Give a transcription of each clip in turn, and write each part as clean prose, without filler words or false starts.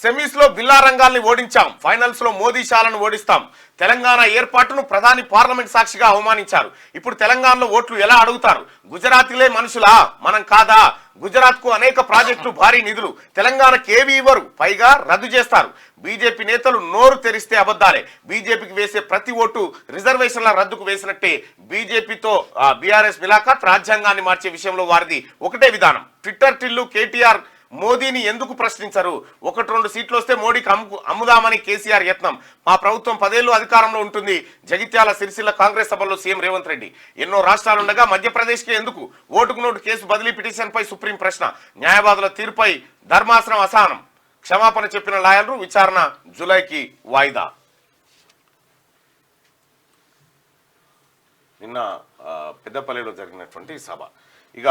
Semis లో బిల్లా రంగాల్ని ఓడించాం, finals లో మోదీ షాలను ఓడిస్తాం. తెలంగాణ ఏర్పాటును ప్రధాని పార్లమెంట్ సాక్షిగా అవమానించారు. ఇప్పుడు తెలంగాణలో ఓట్లు ఎలా అడుగుతారు? గుజరాతీలే మనుషులా, మనం కాదా? గుజరాత్ కు అనేక ప్రాజెక్టులు, భారీ నిధులు, తెలంగాణకి ఏవి ఇవ్వరు, పైగా రద్దు చేస్తారు. బీజేపీ నేతలు నోరు తెరిస్తే అబద్ధాలే. బీజేపీకి వేసే ప్రతి ఓటు రిజర్వేషన్ల రద్దుకు వేసినట్టే. బీజేపీతో బీఆర్ఎస్ మిలాఖత్, రాజ్యాంగాన్ని మార్చే విషయంలో వారిది ఒకటే విధానం. ట్విట్టర్ టిల్లు కేటీఆర్ మోదీని ఎందుకు ప్రశ్నించరు? 1-2 సీట్లు వస్తే మోడీకి అమ్ముదామని కేసీఆర్ యత్నం. మా ప్రభుత్వం 10 ఏళ్లు అధికారంలో ఉంటుంది. జగిత్యాల సిరిసిల్ల కాంగ్రెస్ సభలో సీఎం రేవంత్ రెడ్డి. ఎన్నో రాష్ట్రాలుండగా మధ్యప్రదేశ్కి ఎందుకు? ఓటుకు నోటు కేసు బదిలీ పిటిషన్పై సుప్రీం ప్రశ్న. న్యాయవాదుల తీర్పై ధర్మాసనం అసహనం. క్షమాపణ చెప్పిన లాయర్లు, విచారణ జూలైకి వాయిదా. నిన్న పెద్దపల్లిలో జరిగినటువంటి సభ. ఇక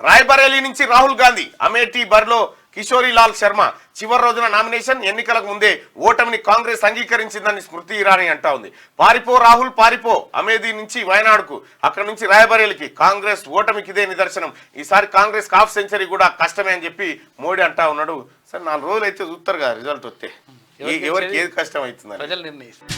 రాయ్బరేలీ నుంచి రాహుల్ గాంధీ, అమేఠీ బరిలో కిషోరీలాల్ శర్మ. చివరి రోజున నామినేషన్. ఎన్నికలకు ముందే ఓటమిని కాంగ్రెస్ అంగీకరించిందని స్మృతి ఇరానీ అంటా ఉంది. పారిపో రాహుల్ పారిపో, అమేథీ నుంచి వయనాడుకు, అక్కడ నుంచి రాయ్బరేలీకి. కాంగ్రెస్ ఓటమికి ఇదే నిదర్శనం. ఈసారి కాంగ్రెస్ హాఫ్ సెంచరీ కూడా కష్టమే అని చెప్పి మోడీ అంటా ఉన్నాడు. సరే 4 రోజులు అయితే చూస్తారు కదా రిజల్ట్ వస్తే ఎవరికి ఏది కష్టం అవుతుంది ప్రజలు నిర్ణయిస్తారు.